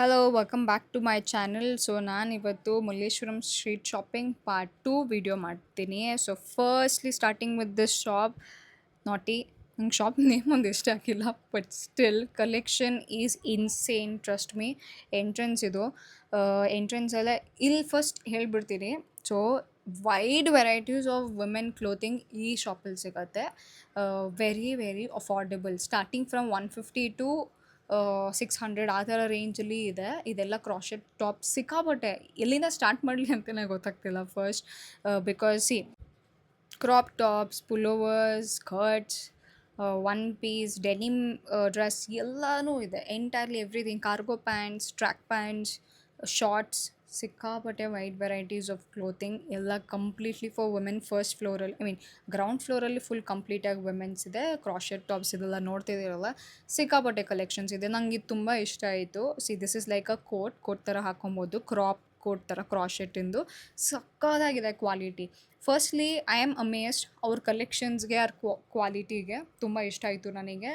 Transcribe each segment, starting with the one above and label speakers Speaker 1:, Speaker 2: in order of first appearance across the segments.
Speaker 1: Hello welcome back to my channel. So ನಾನು ಇವತ್ತು Malleshwaram street shopping part 2 video ಮಾಡ್ತೀನಿ. So firstly starting with this shop Naati. ನಂಗೆ shop name ಒಂದು ಇಷ್ಟ ಆಗಿಲ್ಲ, but still collection is insane, trust me. Entrance ಇದು entrance ಎಲ್ಲ ಇಲ್ಲಿ ಫಸ್ಟ್ ಹೇಳ್ಬಿಡ್ತೀನಿ. So wide varieties of women clothing ಈ ಶಾಪಲ್ಲಿ ಸಿಗುತ್ತೆ. Very very affordable, starting from 150 to 600 ಆ ಥರ ರೇಂಜಲ್ಲಿ ಇದೆ. ಇದೆಲ್ಲ ಕ್ರಾಶೆಟ್ ಟಾಪ್ ಸಿಕ್ಕಾಪಟ್ಟೆ. ಎಲ್ಲಿಂದ ಸ್ಟಾರ್ಟ್ ಮಾಡಲಿ ಅಂತಲೇ ಗೊತ್ತಾಗ್ತಿಲ್ಲ first. Because crop tops, pullovers, skirts, one piece, denim dress ಎಲ್ಲನೂ ಇದೆ. Entirely everything, cargo pants, track pants, shorts, ಸಿಕ್ಕಾಪಟ್ಟೆ ವೈಡ್ ವೆರೈಟೀಸ್ ಆಫ್ ಕ್ಲೋತಿಂಗ್ ಎಲ್ಲ ಕಂಪ್ಲೀಟ್ಲಿ ಫಾರ್ ವುಮೆನ್. ಫಸ್ಟ್ ಫ್ಲೋರಲ್ಲಿ ಗ್ರೌಂಡ್ ಫ್ಲೋರಲ್ಲಿ ಫುಲ್ ಕಂಪ್ಲೀಟಾಗಿ ವುಮೆನ್ಸ್ ಇದೆ. ಕ್ರಾಶೆಟ್ ಟಾಪ್ಸ್ ಇದೆಲ್ಲ ನೋಡ್ತಿದ್ದೀರಲ್ಲ, ಸಿಕ್ಕಾಪಟ್ಟೆ ಕಲೆಕ್ಷನ್ಸ್ ಇದೆ. ನಂಗೆ ಇದು ತುಂಬ ಇಷ್ಟ ಆಯಿತು. This is like a coat ಥರ ಹಾಕೊಬೋದು, ಕ್ರಾಪ್ ಕೋಟ್ ಥರ ಕ್ರಾಶೆಟ್ಟಿಂದು. ಸಕ್ಕತ್ತಾಗಿದೆ quality. Firstly I am amazed ಅವ್ರ ಕಲೆಕ್ಷನ್ಸ್ಗೆ, ಅವ್ರ ಕ್ವಾಲಿಟಿಗೆ ತುಂಬ ಇಷ್ಟ ಆಯಿತು ನನಗೆ.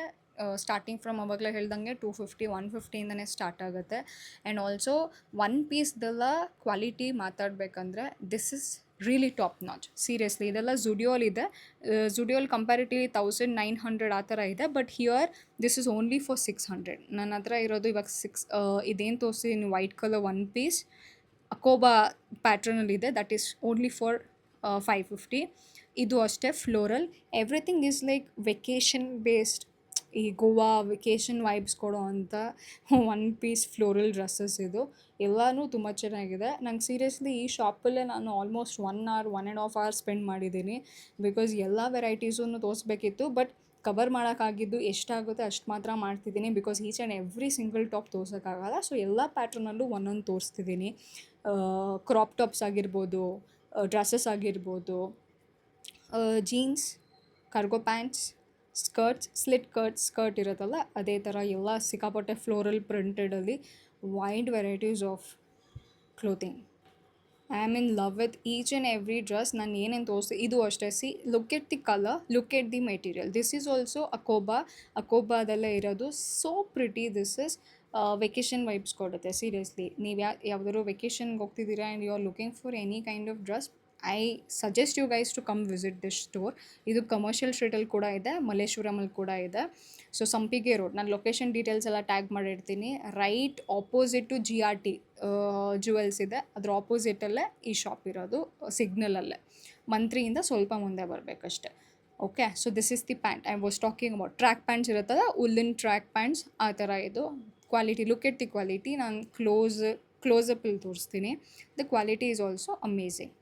Speaker 1: ಸ್ಟಾರ್ಟಿಂಗ್ ಫ್ರಮ್ ಅವಾಗಲೇ ಹೇಳ್ದಂಗೆ 250 150ಇಂದನೇ ಸ್ಟಾರ್ಟ್ ಆಗುತ್ತೆ. ಆ್ಯಂಡ್ ಆಲ್ಸೋ ಒನ್ ಪೀಸ್ದೆಲ್ಲ ಕ್ವಾಲಿಟಿ ಮಾತಾಡಬೇಕಂದ್ರೆ this is really top notch. Seriously ಇದೆಲ್ಲ ಝುಡಿಯೋಲಿದೆ. ಝುಡಿಯೋಲಿ ಕಂಪ್ಯಾರಿಟಿವ್ಲಿ 1900 ಆ ಥರ ಇದೆ, but here this is only for 600. ನನ್ನ ಹತ್ರ ಇರೋದು ಇವಾಗ ಇದೇನು ತೋರಿಸ್ತೀನಿ, ವೈಟ್ ಕಲರ್ ಒನ್ ಪೀಸ್ ಅಕೋಬಾ ಪ್ಯಾಟ್ರನಲ್ಲಿದೆ. That is only for 550. ಇದು ಅಷ್ಟೇ floral. Everything is like vacation based. ಈ ಗೋವಾ ವೆಕೇಷನ್ ವೈಬ್ಸ್ ಕೊಡೋ ಅಂಥ ಒನ್ ಪೀಸ್ ಫ್ಲೋರಲ್ ಡ್ರೆಸ್ಸಸ್ ಇದು. ಎಲ್ಲನೂ ತುಂಬ ಚೆನ್ನಾಗಿದೆ. ನಂಗೆ ಸೀರಿಯಸ್ಲಿ ಈ ಶಾಪಲ್ಲೇ ನಾನು ಆಲ್ಮೋಸ್ಟ್ 1 ಅವರ್ 1.5 ಅವರ್ ಸ್ಪೆಂಡ್ ಮಾಡಿದ್ದೀನಿ. ಬಿಕಾಸ್ ಎಲ್ಲ ವೆರೈಟೀಸನ್ನು ತೋರಿಸ್ಬೇಕಿತ್ತು, ಬಟ್ ಕವರ್ ಮಾಡೋಕ್ಕಾಗಿದ್ದು ಎಷ್ಟಾಗುತ್ತೆ ಅಷ್ಟು ಮಾತ್ರ ಮಾಡ್ತಿದ್ದೀನಿ. Because each and every single top ತೋರ್ಸೋಕ್ಕಾಗಲ್ಲ. ಸೊ ಎಲ್ಲ ಪ್ಯಾಟ್ರನಲ್ಲೂ ಒಂದೊಂದು ತೋರಿಸ್ತಿದ್ದೀನಿ. ಕ್ರಾಪ್ ಟಾಪ್ಸ್ ಆಗಿರ್ಬೋದು, ಡ್ರೆಸ್ಸಸ್ ಆಗಿರ್ಬೋದು, jeans, cargo pants, skirts, skirt ಇರುತ್ತಲ್ಲ ಅದೇ ಥರ ಎಲ್ಲ ಸಿಕ್ಕಾಪಟ್ಟೆ ಫ್ಲೋರಲ್ ಪ್ರಿಂಟೆಡಲ್ಲಿ wide varieties of clothing. I am in love with each and every dress. ನಾನು ಏನೇನು ತೋರಿಸಿ ಇದು ಅಷ್ಟೇ. Look at the colour, look at the material. This is also ಅಕೋಬಾದಲ್ಲೇ ಇರೋದು. So pretty. This is vacation vibes ಕೊಡುತ್ತೆ. Seriously ನೀವು ಯಾವುದಾದ್ರು ವೆಕೇಷನ್ಗೆ ಹೋಗ್ತಿದ್ದೀರಾ and you are looking for any kind of dress, I suggest you guys to come visit this store. ಇದು commercial ಸ್ಟ್ರೀಟಲ್ಲಿ ಕೂಡ ಇದೆ, ಮಲ್ಲೇಶ್ವರಮಲ್ಲಿ ಕೂಡ ಇದೆ. ಸೊ ಸಂಪಿಗೆ ರೋಡ್, ನಾನು ಲೊಕೇಶನ್ ಡೀಟೇಲ್ಸ್ ಎಲ್ಲ ಟ್ಯಾಗ್ ಮಾಡಿರ್ತೀನಿ. Right opposite to GRT jewels ಇದೆ, ಅದ್ರ ಆಪೋಸಿಟಲ್ಲೇ ಈ ಶಾಪ್ ಇರೋದು, ಸಿಗ್ನಲಲ್ಲೇ. ಮಂತ್ರಿಯಿಂದ ಸ್ವಲ್ಪ ಮುಂದೆ ಬರಬೇಕಷ್ಟೆ. Okay, so this is the pant I was talking about. Track pants ಇರುತ್ತಲ್ಲ, ಉಲ್ಲಿನ್ ಟ್ರ್ಯಾಕ್ ಪ್ಯಾಂಟ್ಸ್ ಆ ಥರ ಇದು. Quality, look at the quality. ನಾನು ಕ್ಲೋಸಪ್ಪಲ್ಲಿ ತೋರಿಸ್ತೀನಿ. The quality is also amazing.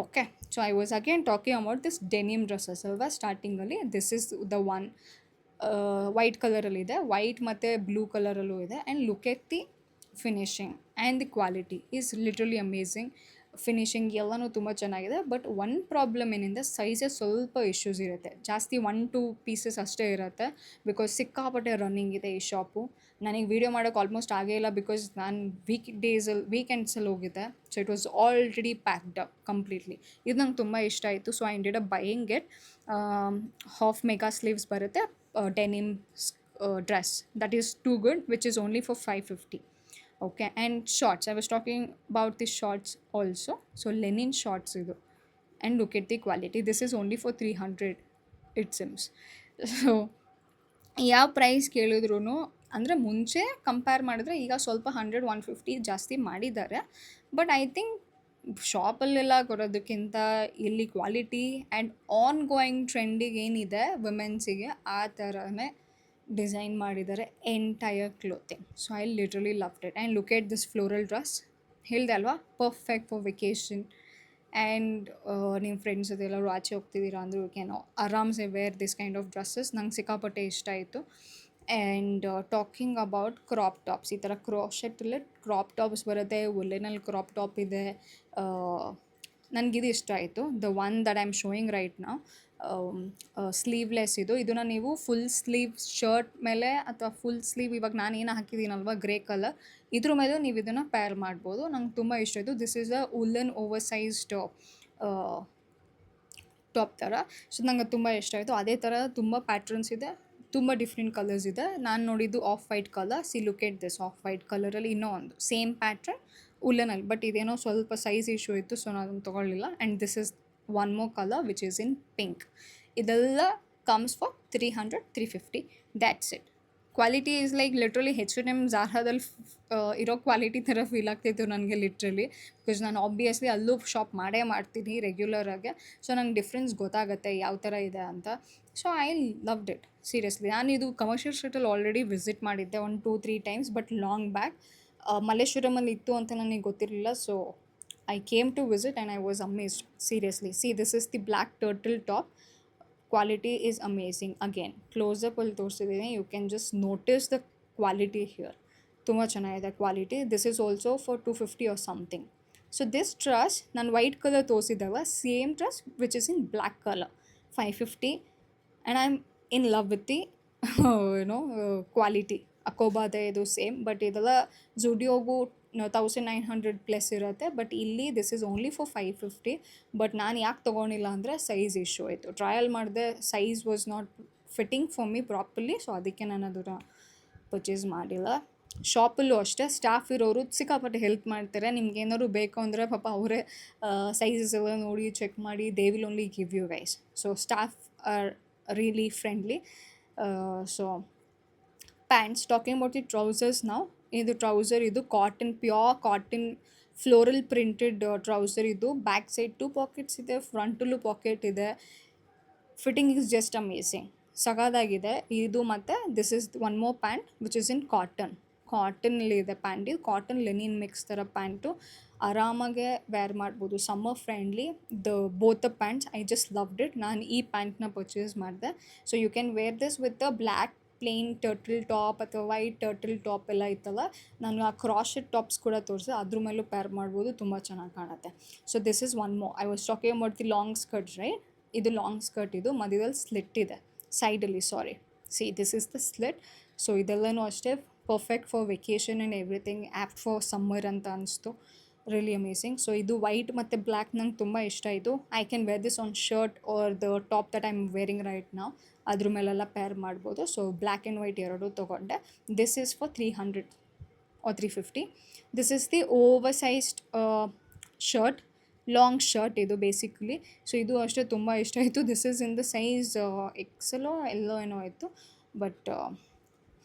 Speaker 1: Okay, so I was again talking about this denim dresses ಅಲ್ವಾ ಸ್ಟಾರ್ಟಿಂಗಲ್ಲಿ. This is the one white ಕಲರಲ್ಲಿದೆ, ವೈಟ್ ಮತ್ತು ಬ್ಲೂ ಕಲರಲ್ಲೂ ಇದೆ. And look at the finishing and the quality is literally amazing. Finishing ಎಲ್ಲನೂ ತುಂಬ ಚೆನ್ನಾಗಿದೆ. But one problem ಏನಿದೆ, ಸೈಜಸ್ ಸ್ವಲ್ಪ ಇಶ್ಯೂಸ್ ಇರುತ್ತೆ. ಜಾಸ್ತಿ 1-2 ಪೀಸಸ್ ಅಷ್ಟೇ ಇರುತ್ತೆ. ಬಿಕಾಸ್ ಸಿಕ್ಕಾಪಟ್ಟೆ ರನ್ನಿಂಗ್ ಇದೆ ಈ ಶಾಪು. ನನಗೆ ವೀಡಿಯೋ ಮಾಡೋಕ್ಕೆ ಆಲ್ಮೋಸ್ಟ್ ಆಗೇ ಇಲ್ಲ, ಬಿಕಾಸ್ ನಾನು ವೀಕೆಂಡ್ಸಲ್ಲಿ ಹೋಗಿದ್ದೆ. So it was already packed up completely. ಇದು ನಂಗೆ ತುಂಬ ಇಷ್ಟ ಆಯಿತು. So I ended up buying it. Half mega sleeves ಬರುತ್ತೆ, denim dress. That is too good, which is only for 550. Okay, and shorts, I was talking about the shorts also. So linen shorts ಇದು. And look at the quality. This is only for 300 it seems. So ಯಾವ price ಕೇಳಿದ್ರು, ಅಂದರೆ ಮುಂಚೆ compare ಮಾಡಿದ್ರೆ ಈಗ ಸ್ವಲ್ಪ 100-150 ಜಾಸ್ತಿ ಮಾಡಿದ್ದಾರೆ. ಬಟ್ ಐ ಥಿಂಕ್ ಶಾಪಲ್ಲೆಲ್ಲ ಕೊಡೋದಕ್ಕಿಂತ ಇಲ್ಲಿ ಕ್ವಾಲಿಟಿ ಆ್ಯಂಡ್ ಆನ್ ಗೋಯಿಂಗ್ ಟ್ರೆಂಡಿಗೆ ಏನಿದೆ ವುಮೆನ್ಸಿಗೆ, ಆ ಥರನೇ ಡಿಸೈನ್ ಮಾಡಿದ್ದಾರೆ entire clothing. So I literally loved it. And look at this floral dress. ಹೇಳಿದೆ ಅಲ್ವಾ, ಪರ್ಫೆಕ್ಟ್ ಫಾರ್ ವೆಕೇಷನ್. ಆ್ಯಂಡ್ ನಿಮ್ಮ ಫ್ರೆಂಡ್ಸ್ ಜೊತೆ ಎಲ್ಲರೂ ಆಚೆ ಹೋಗ್ತಿದ್ದೀರಾ ಅಂದರೂ ಯು ಕ್ಯಾನ್ ಆರಾಮ್ಸೆ wear this kind of dresses. ನಂಗೆ ಸಿಕ್ಕಾಪಟ್ಟೆ ಇಷ್ಟ ಆಯಿತು. And talking about crop tops, ಈ ಥರ ಕ್ರಾಶೆಟ್ಟಲ್ಲಿ ಕ್ರಾಪ್ ಟಾಪ್ಸ್ ಬರುತ್ತೆ, ಉಲ್ಲೆನಲ್ಲಿ ಕ್ರಾಪ್ ಟಾಪ್ ಇದೆ. ನನಗಿದು ಇಷ್ಟ ಆಯಿತು, the one that I am showing right now. Sleeveless ಇದು. ಇದನ್ನು ನೀವು ಫುಲ್ ಸ್ಲೀವ್ ಶರ್ಟ್ ಮೇಲೆ ಅಥವಾ ಫುಲ್ ಸ್ಲೀವ್, ಇವಾಗ ನಾನು ಏನು ಹಾಕಿದ್ದೀನಲ್ವ ಗ್ರೇ ಕಲರ್, ಇದ್ರ ಮೇಲೂ ನೀವು ಇದನ್ನು ಪೇರ್ ಮಾಡ್ಬೋದು. ನಂಗೆ ತುಂಬ ಇಷ್ಟ ಆಯಿತು. This is a woollen over sized top ಥರ. ಸೊ ನಂಗೆ ತುಂಬ ಇಷ್ಟ ಆಯಿತು. ಅದೇ ಥರ ತುಂಬ ಪ್ಯಾಟ್ರನ್ಸ್ ಇದೆ. ತುಂಬ ಡಿಫ್ರೆಂಟ್ ಕಲರ್ಸ್ ಇದೆ. ನಾನು ನೋಡಿದ್ದು of white colour. C look at this of white ಕಲರಲ್ಲಿ ಇನ್ನೂ ಒಂದು ಸೇಮ್ ಪ್ಯಾಟ್ರನ್ ಉಲ್ಲನಲ್ಲಿ, ಬಟ್ ಇದೇನೋ ಸ್ವಲ್ಪ ಸೈಜ್ ಇಶ್ಯೂ ಇತ್ತು, ಸೊ ನಾನು ಅದನ್ನು ತೊಗೊಳ್ಳಿಲ್ಲ. And this is one more colour which is in pink. ಇದೆಲ್ಲ comes for 300 350. That's it. Quality is like literally H&M ಝಾರಾದಲ್ಲಿ ಇರೋ ಕ್ವಾಲಿಟಿ ಥರ ಫೀಲ್ ಆಗ್ತಿತ್ತು ನನಗೆ ಲಿಟ್ರಲಿ. ಬಿಕಾಸ್ ನಾನು ಆಬ್ವಿಯಸ್ಲಿ ಅಲ್ಲೂ ಶಾಪ್ ಮಾಡೇ ಮಾಡ್ತೀನಿ ರೆಗ್ಯುಲರಾಗೆ, ಸೊ ನಂಗೆ ಡಿಫ್ರೆನ್ಸ್ ಗೊತ್ತಾಗುತ್ತೆ ಯಾವ ಥರ ಇದೆ ಅಂತ. So I loved it seriously. ನಾನು ಇದು ಕಮರ್ಷಿಯಲ್ ಸ್ಟ್ರೀಟಲ್ಲಿ ಆಲ್ರೆಡಿ ವಿಸಿಟ್ ಮಾಡಿದ್ದೆ ಒಂದು 2-3 ಟೈಮ್ಸ್, ಬಟ್ ಲಾಂಗ್ ಬ್ಯಾಕ್. ಮಲ್ಲೇಶ್ವರಮಲ್ಲಿ ಇತ್ತು ಅಂತ ನನಗೆ ಗೊತ್ತಿರಲಿಲ್ಲ. So I came to visit and I was amazed. Seriously. See, this is the black turtle top. Quality is amazing. Again, close up ಅಲ್ಲಿ ತೋರಿಸಿದ್ದೀನಿ. You can just notice the quality here. ತುಂಬ ಚೆನ್ನಾಗಿದೆ quality. This is also for 250 or something. So this dress ನಾನು white colour ತೋರಿಸಿದ್ದಾವ, same dress which is in black colour 550. And I am in love with the quality. ಅಕೋಬಾದೆ ಇದು same, but ಇದೆಲ್ಲ ಜುಡಿಯೋಗೂ 1900 plus ಇರುತ್ತೆ, but ಇಲ್ಲಿ this is only for 550. But ನಾನು ಯಾಕೆ ತೊಗೊಂಡಿಲ್ಲ ಅಂದರೆ ಸೈಜ್ ಇಶ್ಯೂ ಆಯಿತು. ಟ್ರಯಲ್ ಮಾಡಿದೆ, size was not fitting for me properly, so ಅದಕ್ಕೆ ನಾನು ಅದನ್ನು ಪರ್ಚೇಸ್ ಮಾಡಿಲ್ಲ. ಶಾಪಲ್ಲೂ ಅಷ್ಟೇ ಸ್ಟಾಫ್ ಇರೋರು ಸಿಕ್ಕಾಪಟ್ಟೆ ಹೆಲ್ಪ್ ಮಾಡ್ತಾರೆ. ನಿಮ್ಗೆ ಏನಾದ್ರು ಬೇಕು ಅಂದರೆ ಪಾಪ ಅವರೇ ಸೈಜಸ್ ಎಲ್ಲ ನೋಡಿ ಚೆಕ್ ಮಾಡಿ they will only give you guys. So staff are really friendly. So pants, talking about the trousers ನಾವು. ಇದು ಟ್ರೌಸರ್, ಇದು cotton, pure cotton floral printed trouser. ಇದು ಬ್ಯಾಕ್ ಸೈಡ್ 2 ಪಾಕೆಟ್ಸ್ ಇದೆ, ಫ್ರಂಟಲ್ಲೂ ಪಾಕೆಟ್ ಇದೆ. ಫಿಟ್ಟಿಂಗ್ ಈಸ್ ಜಸ್ಟ್ ಅಮೇಝಿಂಗ್, ಸಗದಾಗಿದೆ ಇದು. ಮತ್ತು this is one more pant which is in ಕಾಟನಲ್ಲಿ ಇದೆ ಪ್ಯಾಂಟ್. ಇದು ಕಾಟನ್ ಲೆನಿನ್ ಮಿಕ್ಸ್ ಥರ ಪ್ಯಾಂಟು, ಆರಾಮಾಗೆ ವೇರ್ ಮಾಡ್ಬೋದು, summer friendly. Both the pants I just loved it. ನಾನು ಈ ಪ್ಯಾಂಟ್ನ ಪರ್ಚೇಸ್ ಮಾಡಿದೆ. So you can wear this with the black plain turtle top ಅಥವಾ ವೈಟ್ ಟರ್ಟಲ್ ಟಾಪ್ ಎಲ್ಲ ಇತ್ತಲ್ಲ, ನಾನು ಆ ಕ್ರಾಶೆಟ್ ಟಾಪ್ಸ್ ಕೂಡ ತೋರಿಸಿದೆ, ಅದ್ರ ಮೇಲೂ ಪೇರ್ ಮಾಡ್ಬೋದು, ತುಂಬ ಚೆನ್ನಾಗಿ ಕಾಣುತ್ತೆ. So this is one more. I was talking about the long skirt right. ಇದು ಲಾಂಗ್ ಸ್ಕರ್ಟ್, ಇದು ಮಧ್ಯದಲ್ಲಿ ಸ್ಲಿಟ್ ಇದೆ ಸೈಡಲ್ಲಿ, sorry. See this is the slit. So ಇದೆಲ್ಲನೂ ಅಷ್ಟೇ perfect for vacation and everything, apt for summer ಅಂತ ಅನಿಸ್ತು. Really amazing. So ಇದು ವೈಟ್ ಮತ್ತು ಬ್ಲ್ಯಾಕ್ ನಂಗೆ ತುಂಬ ಇಷ್ಟ ಆಯಿತು. I can wear this on shirt or the top that I am wearing right ನಾವು, ಅದ್ರ ಮೇಲೆಲ್ಲ ಪೇರ್ ಮಾಡ್ಬೋದು. ಸೊ ಬ್ಲ್ಯಾಕ್ ಆ್ಯಂಡ್ ವೈಟ್ ಎರಡೂ ತೊಗೊಂಡೆ. This is for 300 or 350. This is the over sized shirt, long shirt ಇದು basically. So ಇದು ಅಷ್ಟೇ ತುಂಬ ಇಷ್ಟ ಆಯಿತು. This is in the size ಎಕ್ಸೆಲೋ ಎಲ್ಲೋ ಏನೋ ಆಯಿತು, ಬಟ್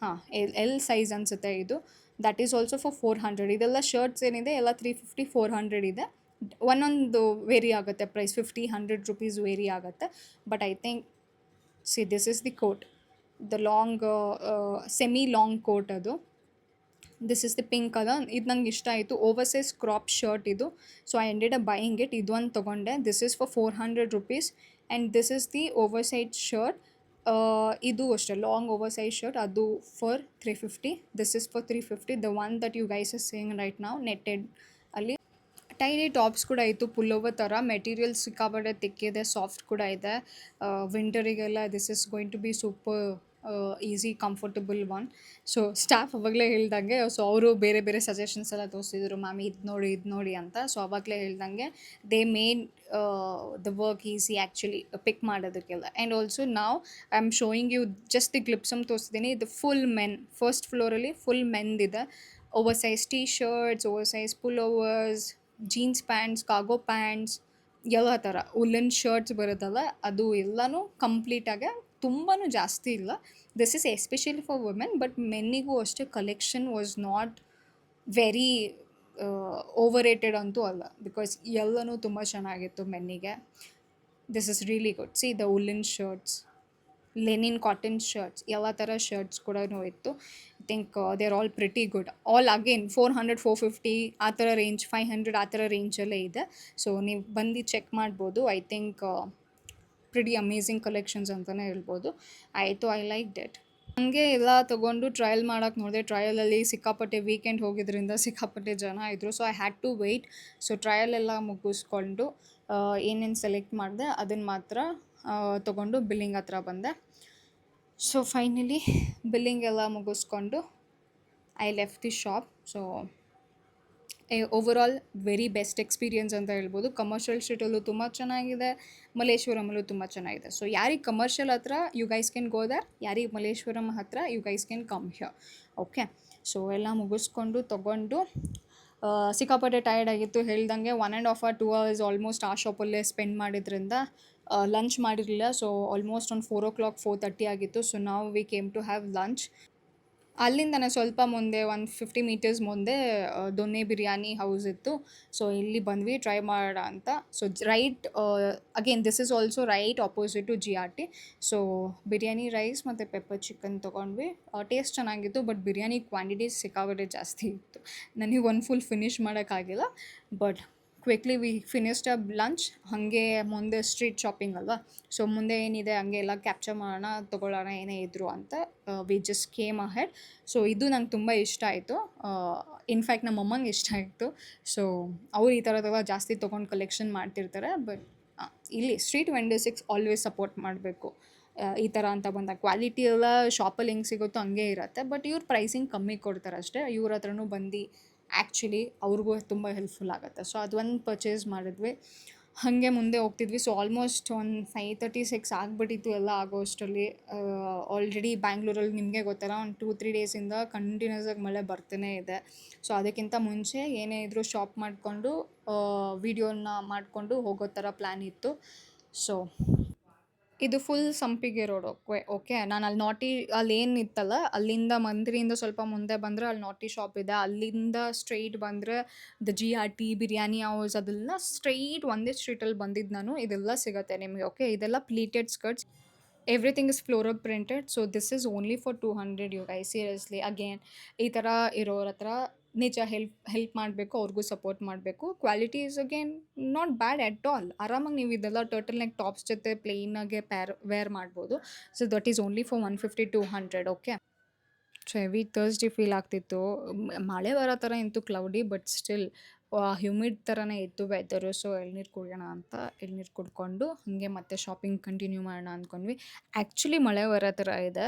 Speaker 1: ಹಾಂ ಎಲ್ ಸೈಜ್ ಅನಿಸುತ್ತೆ ಇದು. That is also for 400. ಇದೆಲ್ಲ ಶರ್ಟ್ಸ್ ಏನಿದೆ ಎಲ್ಲ 350 400 ಇದೆ. ಒಂದೊಂದು ವೇರಿ ಆಗುತ್ತೆ ಪ್ರೈಸ್, 50-100 ರೂಪೀಸ್ ವೇರಿ ಆಗುತ್ತೆ. But I think see this is the coat, the long semi long coat ಅದು. This is the pink colour. ಇದು ನಂಗೆ ಇಷ್ಟ ಆಯಿತು. ಓವರ್ ಸೈಜ್ ಕ್ರಾಪ್ ಶರ್ಟ್ ಇದು. So I ended up buying it. ಇದು ಒಂದು ತೊಗೊಂಡೆ. This is for 400 rupees. And this is the over size shirt. ಇದು ಅಷ್ಟೇ ಲಾಂಗ್ ಓವರ್ ಸೈಜ್ ಶರ್ಟ್, ಅದು for 350. This is for 350. The one that you guys is saying right ನಾವು netted ಅಲ್ಲಿ. Tiny tops ಕೂಡ ಇತ್ತು, ಪುಲ್ ಓವರ್ ಥರ. Material ಸಿಕ್ಕಾಪಟ್ಟೆ ತಿಕ್ಕಿದೆ, soft ಕೂಡ ಇದೆ. ವಿಂಟರಿಗೆಲ್ಲ this is going to be super easy comfortable one. So staff ಅವಾಗಲೇ ಹೇಳ್ದಂಗೆ, ಸೊ ಅವರು ಬೇರೆ ಬೇರೆ ಸಜೆಷನ್ಸ್ ಎಲ್ಲ ತೋರಿಸಿದ್ರು, ಮ್ಯಾಮ್ ಇದು ನೋಡಿ ಅಂತ. ಸೊ ಅವಾಗಲೇ ಹೇಳ್ದಂಗೆ they made the work easy actually pick ಮಾಡೋದಕ್ಕೆಲ್ಲ. ಆ್ಯಂಡ್ ಆಲ್ಸೋ ನಾವು I am showing you just the glimpse ತೋರಿಸ್ತೀನಿ. ಇದು ಫುಲ್ ಮೆನ್, ಫಸ್ಟ್ ಫ್ಲೋರಲ್ಲಿ ಫುಲ್ ಮೆನ್ದಿದೆ. Over size T shirts, over size pullovers, jeans pants, cargo pants, ಎಲ್ಲ ಥರ woollen shirts ಬರುತ್ತಲ್ಲ, ಅದು ಎಲ್ಲನೂ ಕಂಪ್ಲೀಟಾಗೆ, ತುಂಬಾ ಜಾಸ್ತಿ ಇಲ್ಲ. This is especially for women, but ಮೆನ್ನಿಗೂ ಅಷ್ಟೇ collection was not very over rated ಅಂತೂ ಅಲ್ಲ, ಬಿಕಾಸ್ ಎಲ್ಲನೂ ತುಂಬ ಚೆನ್ನಾಗಿತ್ತು ಮೆನ್ನಿಗೆ. This is really good. See the woollen shirts, linen cotton shirts, ಎಲ್ಲ ಥರ ಶರ್ಟ್ಸ್ ಕೂಡ ಇತ್ತು. I think they are all pretty good. All again 400 450 ಆ ಥರ ರೇಂಜ್, 500 ಆ ಥರ ರೇಂಜಲ್ಲೇ ಇದೆ. ಸೊ ನೀವು ಬಂದು ಚೆಕ್ ಮಾಡ್ಬೋದು. I think pretty amazing collections ಅಂತಲೇ ಹೇಳ್ಬೋದು. ಆಯಿತು, ಐ ಲೈಕ್ ಡೆಟ್. ಹಂಗೆ ಎಲ್ಲ ತೊಗೊಂಡು ಟ್ರಯಲ್ ಮಾಡೋಕ್ಕೆ ನೋಡಿದೆ. ಟ್ರಯಲಲ್ಲಿ ಸಿಕ್ಕಾಪಟ್ಟೆ ವೀಕೆಂಡ್ ಹೋಗಿದ್ದರಿಂದ ಸಿಕ್ಕಾಪಟ್ಟೆ ಜನ ಇದ್ದರು. So I had to wait. So trial ಎಲ್ಲ ಮುಗಿಸ್ಕೊಂಡು ಏನೇನು ಸೆಲೆಕ್ಟ್ ಮಾಡಿದೆ ಅದನ್ನು ಮಾತ್ರ ತೊಗೊಂಡು ಬಿಲ್ಲಿಂಗ್ ಹತ್ರ ಬಂದೆ. ಸೊ ಫೈನಲಿ ಬಿಲ್ಲಿಂಗ್ ಎಲ್ಲ ಮುಗಿಸ್ಕೊಂಡು I left the shop. So overall very best experience ಅಂತ ಹೇಳ್ಬೋದು. ಕಮರ್ಷಿಯಲ್ ಸ್ಟ್ರೀಟಲ್ಲೂ ತುಂಬ ಚೆನ್ನಾಗಿದೆ, ಮಲ್ಲೇಶ್ವರಮಲ್ಲೂ ತುಂಬ ಚೆನ್ನಾಗಿದೆ. ಸೊ ಯಾರಿಗೆ ಕಮರ್ಷಿಯಲ್ ಹತ್ರ you guys can go there, ಯಾರಿಗೆ ಮಲ್ಲೇಶ್ವರಂ ಹತ್ರ you guys can come here. Okay, so ಎಲ್ಲ ಮುಗಿಸ್ಕೊಂಡು ತೊಗೊಂಡು ಸಿಕ್ಕಾಪಟ್ಟೆ ಟಯರ್ಡ್ ಆಗಿತ್ತು. ಹೇಳ್ದಂಗೆ 1.5 or 2 hours ಆಲ್ಮೋಸ್ಟ್ ಆ ಶಾಪಲ್ಲೇ ಸ್ಪೆಂಡ್ ಮಾಡಿದ್ರಿಂದ ಲಂಚ್ ಮಾಡಿರಲಿಲ್ಲ. ಸೊ ಆಲ್ಮೋಸ್ಟ್ ಒಂದು 4 o'clock 4:30 ಆಗಿತ್ತು. ಸೊ ನಾವು we came to have lunch. ಅಲ್ಲಿಂದನೇ ಸ್ವಲ್ಪ ಮುಂದೆ ಒಂದು 50 ಮೀಟರ್ಸ್ ಮುಂದೆ ದೊನ್ನೆ ಬಿರಿಯಾನಿ ಹೌಸ್ ಇತ್ತು. ಸೊ ಇಲ್ಲಿ ಬಂದ್ವಿ ಟ್ರೈ ಮಾಡೋಣ ಅಂತ. So right again this is also right opposite to GRT. So biryani rice ಮತ್ತು ಪೆಪ್ಪರ್ ಚಿಕನ್ ತೊಗೊಂಡ್ವಿ. ಟೇಸ್ಟ್ ಚೆನ್ನಾಗಿತ್ತು, ಬಟ್ ಬಿರಿಯಾನಿ ಕ್ವಾಂಟಿಟಿ ಸಿಕ್ಕಾಪಟ್ಟೆ ಜಾಸ್ತಿ ಇತ್ತು. ನನಗೆ ಒಂದು ಫುಲ್ ಫಿನಿಷ್ ಮಾಡೋಕ್ಕಾಗಿಲ್ಲ, but quickly we finished up lunch. ಹಾಗೆ ಮುಂದೆ ಸ್ಟ್ರೀಟ್ ಶಾಪಿಂಗ್ ಅಲ್ವಾ, ಸೊ ಮುಂದೆ ಏನಿದೆ ಹಂಗೆ ಎಲ್ಲ ಕ್ಯಾಪ್ಚರ್ ಮಾಡೋಣ, ತೊಗೊಳ್ಳೋಣ ಏನೇ ಇದ್ರು ಅಂತ we just came ahead. So ಇದು ನಂಗೆ ತುಂಬ ಇಷ್ಟ ಆಯಿತು. ಇನ್ಫ್ಯಾಕ್ಟ್ ನಮ್ಮ ಅಮ್ಮಂಗೆ ಇಷ್ಟ ಆಯಿತು. ಸೊ ಅವ್ರು ಈ ಥರದೆಲ್ಲ ಜಾಸ್ತಿ ತೊಗೊಂಡು ಕಲೆಕ್ಷನ್ ಮಾಡ್ತಿರ್ತಾರೆ. ಬಟ್ ಇಲ್ಲಿ ಸ್ಟ್ರೀಟ್ ವೆಂಡರ್ಸಿಗೆ ಆಲ್ವೇಸ್ ಸಪೋರ್ಟ್ ಮಾಡಬೇಕು. ಈ ಥರ ಅಂತ ಬಂದಾಗ ಕ್ವಾಲಿಟಿ ಎಲ್ಲ ಶಾಪಲ್ಲಿ ಹೆಂಗೆ ಸಿಗುತ್ತೋ ಹಂಗೆ ಇರುತ್ತೆ, ಬಟ್ ಇವ್ರು ಪ್ರೈಸಿಂಗ್ ಕಮ್ಮಿ ಕೊಡ್ತಾರೆ ಅಷ್ಟೇ. ಇವ್ರ ಹತ್ರನೂ ಬಂದು ಆ್ಯಕ್ಚುಲಿ ಅವ್ರಿಗೂ ತುಂಬ ಹೆಲ್ಪ್ಫುಲ್ ಆಗುತ್ತೆ. ಸೊ ಅದೊಂದು ಪರ್ಚೇಸ್ ಮಾಡಿದ್ವಿ. ಹಾಗೆ ಮುಂದೆ ಹೋಗ್ತಿದ್ವಿ. ಸೊ ಆಲ್ಮೋಸ್ಟ್ ಒಂದು 5:36 ಆಗಿಬಿಟ್ಟಿತ್ತು ಎಲ್ಲ ಆಗೋ ಅಷ್ಟರಲ್ಲಿ. ಆಲ್ರೆಡಿ ಬ್ಯಾಂಗ್ಳೂರಲ್ಲಿ ನಿಮಗೆ ಗೊತ್ತಲ್ಲ, ಒಂದು 2-3 ಡೇಸಿಂದ ಕಂಟಿನ್ಯೂಸ್ ಆಗಿ ಮಳೆ ಬರ್ತಾನೆ ಇದೆ. ಸೊ ಅದಕ್ಕಿಂತ ಮುಂಚೆ ಏನೇ ಇದ್ರೂ ಶಾಪ್ ಮಾಡಿಕೊಂಡು ವೀಡಿಯೋನ ಮಾಡಿಕೊಂಡು ಹೋಗೋ ಥರ ಪ್ಲ್ಯಾನ್ ಇತ್ತು. ಸೊ ಇದು ಫುಲ್ ಸಂಪಿಗೆ ರೋಡ್. ಓಕೆ, ನಾನು ಅಲ್ಲಿ ನಾಟಿ ಅಲ್ಲಿ ಏನಿತ್ತಲ್ಲ ಅಲ್ಲಿಂದ ಮಂದಿರಿಂದ ಸ್ವಲ್ಪ ಮುಂದೆ ಬಂದರೆ ಅಲ್ಲಿ ನಾಟಿ ಶಾಪ್ ಇದೆ. ಅಲ್ಲಿಂದ ಸ್ಟ್ರೈಟ್ ಬಂದರೆ ದ GRT ಬಿರಿಯಾನಿ ಹೌಸ್ ಅದೆಲ್ಲ ಸ್ಟ್ರೈಟ್ ಒಂದೇ ಸ್ಟ್ರೀಟಲ್ಲಿ ಬಂದಿದ್ದು ನಾನು. ಇದೆಲ್ಲ ಸಿಗುತ್ತೆ ನಿಮಗೆ. ಓಕೆ, ಇದೆಲ್ಲ pleated skirts, everything is floral printed. So this is only for 200 you guys. Seriously again ಈ ಥರ ಇರೋರ ಹತ್ರ ನಿಜ ಹೆಲ್ಪ್ ಮಾಡಬೇಕು, ಅವ್ರಿಗೂ ಸಪೋರ್ಟ್ ಮಾಡಬೇಕು. Quality is again not bad at all. ಆರಾಮಾಗಿ ನೀವು ಇದೆಲ್ಲ ಟರ್ಟಲ್ ನೆಕ್ ಟಾಪ್ಸ್ ಜೊತೆ ಪ್ಲೇನಾಗೆ ವೇರ್ ಮಾಡ್ಬೋದು. So that is only for 150-200. Okay, so heavy Thursday feel ಆಗ್ತಿತ್ತು. ಮಳೆ ಬರೋ ಥರ ಇಂತೂ ಕ್ಲೌಡಿ, ಬಟ್ ಸ್ಟಿಲ್ ಹ್ಯೂಮಿಡ್ ಥರನೇ ಇತ್ತು ವೆದರು. ಸೊ ಎಳ್ನೀರು ಕುಡಿಯೋಣ ಅಂತ ಎಳ್ನೀರು ಕುಡ್ಕೊಂಡು ಹಾಗೆ ಮತ್ತೆ ಶಾಪಿಂಗ್ ಕಂಟಿನ್ಯೂ ಮಾಡೋಣ ಅಂದ್ಕೊಂಡ್ವಿ. ಆ್ಯಕ್ಚುಲಿ ಮಳೆ ಬರೋ ಥರ ಇದೆ.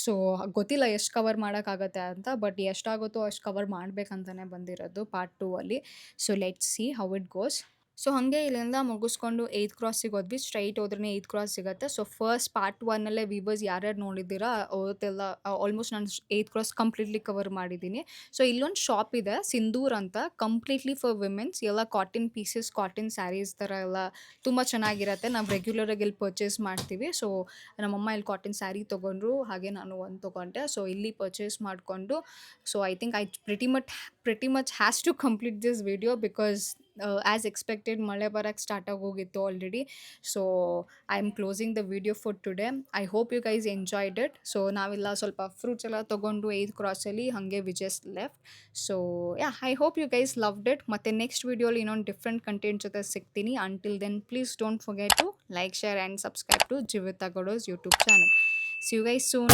Speaker 1: ಸೊ ಗೊತ್ತಿಲ್ಲ ಎಷ್ಟು ಕವರ್ ಮಾಡೋಕ್ಕಾಗತ್ತೆ ಅಂತ, ಬಟ್ ಎಷ್ಟಾಗುತ್ತೋ ಅಷ್ಟು ಕವರ್ ಮಾಡಬೇಕಂತಲೇ ಬಂದಿರೋದು ಪಾರ್ಟ್ 2 ಅಲ್ಲಿ. So let's see how it goes. So ಹಾಗೆ ಇಲ್ಲಿಂದ ಮುಗಿಸ್ಕೊಂಡು 8th ಕ್ರಾಸಿಗೆ ಹೋದ್ವಿ. ಸ್ಟ್ರೈಟ್ ಹೋದ್ರೆ 8th ಕ್ರಾಸ್ ಸಿಗುತ್ತೆ. ಸೊ ಫಸ್ಟ್ ಪಾರ್ಟ್ 1ಅಲ್ಲೇ ವೀವರ್ಸ್ ಯಾರ್ಯಾರು ನೋಡಿದ್ದೀರಾ ಅವತ್ತೆಲ್ಲ ಆಲ್ಮೋಸ್ಟ್ ನಾನು 8th ಕ್ರಾಸ್ ಕಂಪ್ಲೀಟ್ಲಿ ಕವರ್ ಮಾಡಿದ್ದೀನಿ. ಸೊ ಇಲ್ಲೊಂದು ಶಾಪ್ ಇದೆ ಸಿಂಧೂರ್ ಅಂತ, ಕಂಪ್ಲೀಟ್ಲಿ ಫಾರ್ ವಿಮೆನ್ಸ್. ಎಲ್ಲ ಕಾಟನ್ ಪೀಸಸ್, ಕಾಟನ್ ಸ್ಯಾರೀಸ್ ಥರ ಎಲ್ಲ ತುಂಬ ಚೆನ್ನಾಗಿರುತ್ತೆ. ನಾವು ರೆಗ್ಯುಲರಾಗಿ ಇಲ್ಲಿ ಪರ್ಚೇಸ್ ಮಾಡ್ತೀವಿ. ಸೊ ನಮ್ಮಮ್ಮ ಇಲ್ಲಿ ಕಾಟನ್ ಸ್ಯಾರಿ ತೊಗೊಂಡ್ರು, ಹಾಗೆ ನಾನು ಒಂದು ತೊಗೊಂಡೆ. ಸೊ ಇಲ್ಲಿ ಪರ್ಚೇಸ್ ಮಾಡಿಕೊಂಡು so I think I pretty much has to complete this video because as expected ಮಳೆ ಬರೋಕ್ಕೆ ಸ್ಟಾರ್ಟ್ ಆಗೋಗಿತ್ತು already. So I am closing the video for today. I hope you guys enjoyed it. So ನಾವೆಲ್ಲ ಸ್ವಲ್ಪ fruits ಎಲ್ಲ ತೊಗೊಂಡು 8th ಕ್ರಾಸಲ್ಲಿ ಹಾಗೆ we just left. So yeah, I hope you guys loved it. ಮತ್ತು ನೆಕ್ಸ್ಟ್ ವಿಡಿಯೋಲಿ ಇನ್ನೊಂದು ಡಿಫ್ರೆಂಟ್ ಕಂಟೆಂಟ್ ಜೊತೆ ಸಿಗ್ತೀನಿ. Until then please don't forget to like, share and subscribe to Jeevitha Gowda's YouTube channel. See you guys soon.